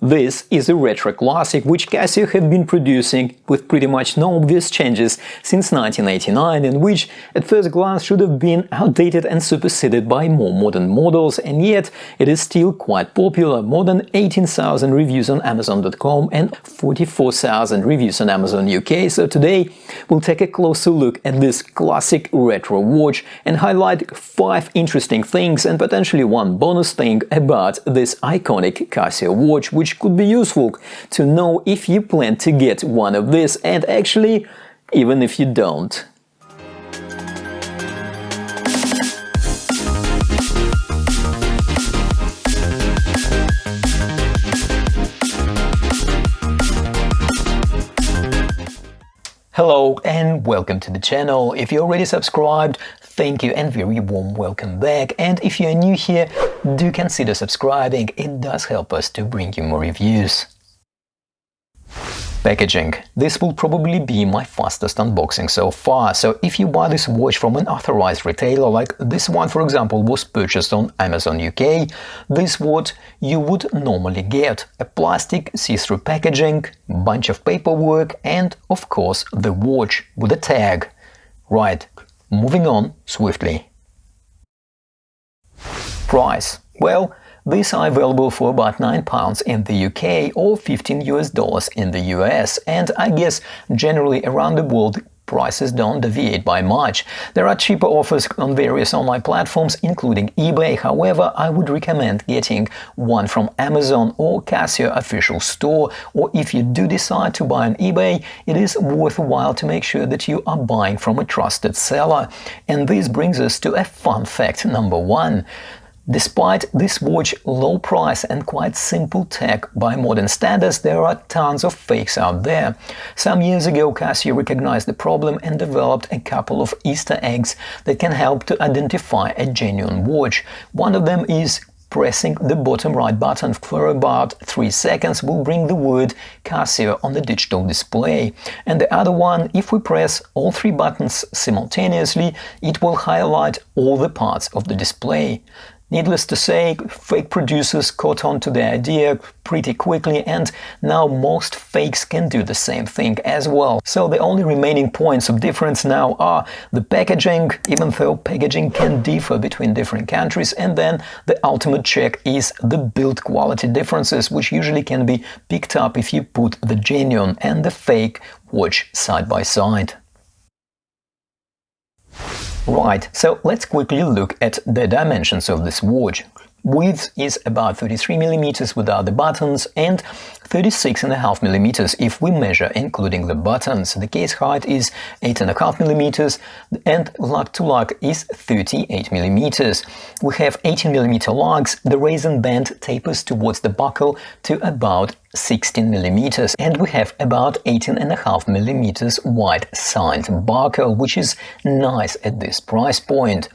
This is a retro classic which Casio have been producing with pretty much no obvious changes since 1989, and which at first glance should have been outdated and superseded by more modern models, and yet it is still quite popular. More than 18,000 reviews on Amazon.com and 44,000 reviews on Amazon UK. So today we'll take a closer look at this classic retro watch and highlight 5 interesting things and potentially one bonus thing about this iconic Casio watch, which could be useful to know if you plan to get one of these, and actually even if you don't. Hello and welcome to the channel. If you're already subscribed, thank you and very warm welcome back. And if you're new here, do consider subscribing. It does help us to bring you more reviews. Packaging. This will probably be my fastest unboxing so far. So if you buy this watch from an authorized retailer, like this one for example was purchased on Amazon UK, this what you would normally get: a plastic see-through packaging, bunch of paperwork, and of course the watch with a tag. Right, moving on swiftly. Price. Well, these are available for about £9 in the UK or $15 in the US, and I guess generally around the world prices don't deviate by much. There are cheaper offers on various online platforms, including eBay. However, I would recommend getting one from Amazon or Casio official store, or if you do decide to buy on eBay, it is worthwhile to make sure that you are buying from a trusted seller. And this brings us to a fun fact number 1. Despite this watch's low price and quite simple tech by modern standards, there are tons of fakes out there. Some years ago, Casio recognized the problem and developed a couple of Easter eggs that can help to identify a genuine watch. One of them is pressing the bottom right button for about 3 seconds will bring the word Casio on the digital display. And the other one, if we press all 3 buttons simultaneously, it will highlight all the parts of the display. Needless to say, fake producers caught on to the idea pretty quickly, and now most fakes can do the same thing as well. So the only remaining points of difference now are the packaging, even though packaging can differ between different countries, and then the ultimate check is the build quality differences, which usually can be picked up if you put the genuine and the fake watch side by side. Right, so let's quickly look at the dimensions of this watch. Width is about 33 mm without the buttons and 36.5 mm if we measure including the buttons. The case height is 8.5 mm and lug to lug is 38 mm. We have 18 mm lugs. The raisin band tapers towards the buckle to about 16 mm, and we have about 18.5 mm wide side buckle, which is nice at this price point.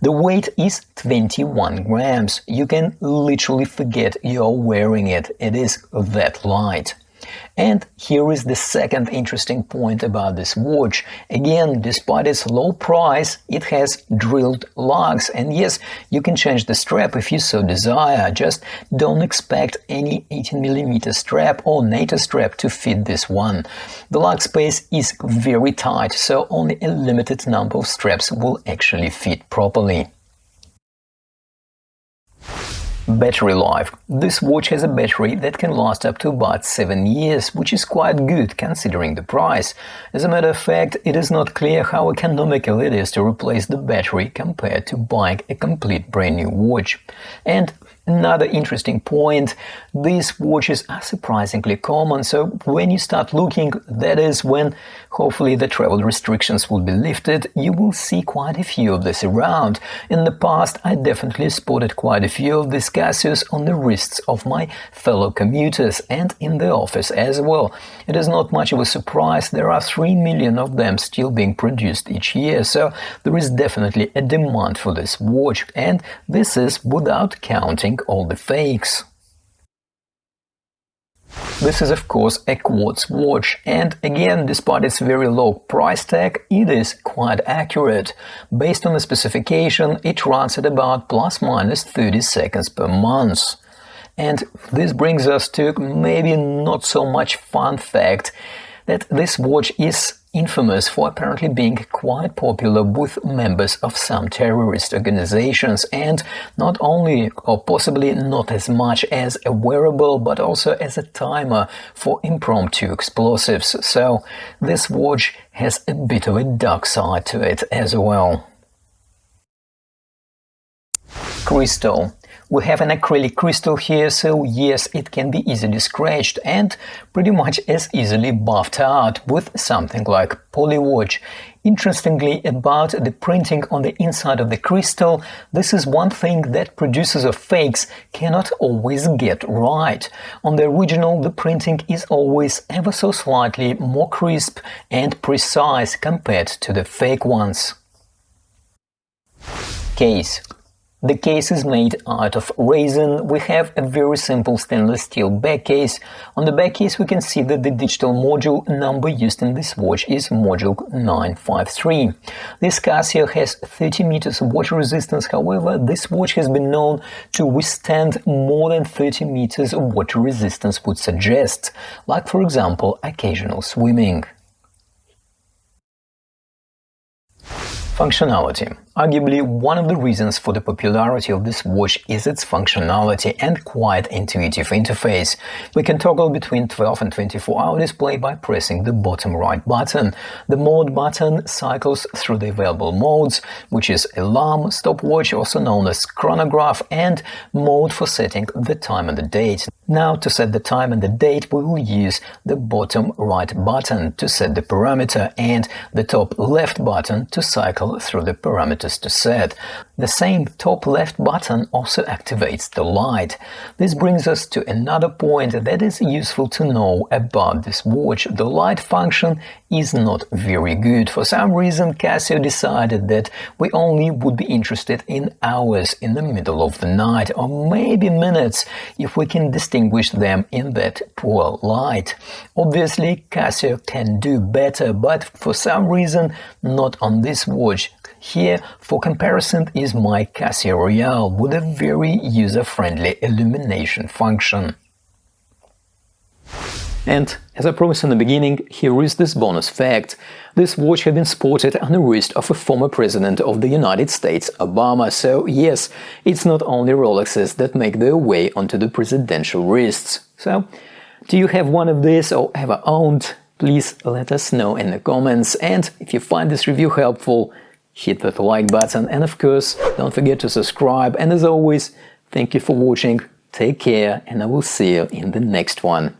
The weight is 21 grams. You can literally forget you're wearing it. It is that light. And here is the second interesting point about this watch. Again, despite its low price, it has drilled lugs. And yes, you can change the strap if you so desire. Just don't expect any 18 mm strap or NATO strap to fit this one. The lug space is very tight, so only a limited number of straps will actually fit properly. Battery life. This watch has a battery that can last up to about 7 years, which is quite good considering the price. As a matter of fact, it is not clear how economical it is to replace the battery compared to buying a complete brand new watch. And another interesting point, these watches are surprisingly common, so when you start looking, that is when hopefully the travel restrictions will be lifted, you will see quite a few of this around. In the past, I definitely spotted quite a few of these Casios on the wrists of my fellow commuters and in the office as well. It is not much of a surprise, there are 3 million of them still being produced each year, so there is definitely a demand for this watch, and this is without counting all the fakes. This is of course a quartz watch, and again, despite its very low price tag, it is quite accurate. Based on the specification, it runs at about plus minus 30 seconds per month. And this brings us to maybe not so much fun fact that this watch is infamous for apparently being quite popular with members of some terrorist organizations, and not only, or possibly not as much as a wearable, but also as a timer for impromptu explosives. So this watch has a bit of a dark side to it as well. Crystal. We have an acrylic crystal here, so yes, it can be easily scratched and pretty much as easily buffed out with something like polywatch. Interestingly, about the printing on the inside of the crystal, this is one thing that producers of fakes cannot always get right. On the original, the printing is always ever so slightly more crisp and precise compared to the fake ones. Case. The case is made out of resin. We have a very simple stainless steel back case. On the back case we can see that the digital module number used in this watch is module 953. This Casio has 30 meters of water resistance. However, this watch has been known to withstand more than 30 meters of water resistance would suggest, like for example occasional swimming. Functionality. Arguably, one of the reasons for the popularity of this watch is its functionality and quite intuitive interface. We can toggle between 12 and 24-hour display by pressing the bottom right button. The mode button cycles through the available modes, which is alarm, stopwatch, also known as chronograph, and mode for setting the time and the date. Now, to set the time and the date, we will use the bottom right button to set the parameter and the top left button to cycle through the parameters to set. The same top left button also activates the light. This brings us to another point that is useful to know about this watch. The light function is not very good. For some reason, Casio decided that we only would be interested in hours in the middle of the night, or maybe minutes if we can distinguish them in that poor light. Obviously, Casio can do better, but for some reason not on this watch. Here, for comparison, is my Casio Royale with a very user-friendly illumination function. And as I promised in the beginning, here is this bonus fact. This watch had been sported on the wrist of a former president of the United States, Obama. So yes, it's not only Rolexes that make their way onto the presidential wrists. So, do you have one of these or ever owned? Please let us know in the comments. And if you find this review helpful, hit that like button, and of course, don't forget to subscribe. And as always, thank you for watching, take care, and I will see you in the next one.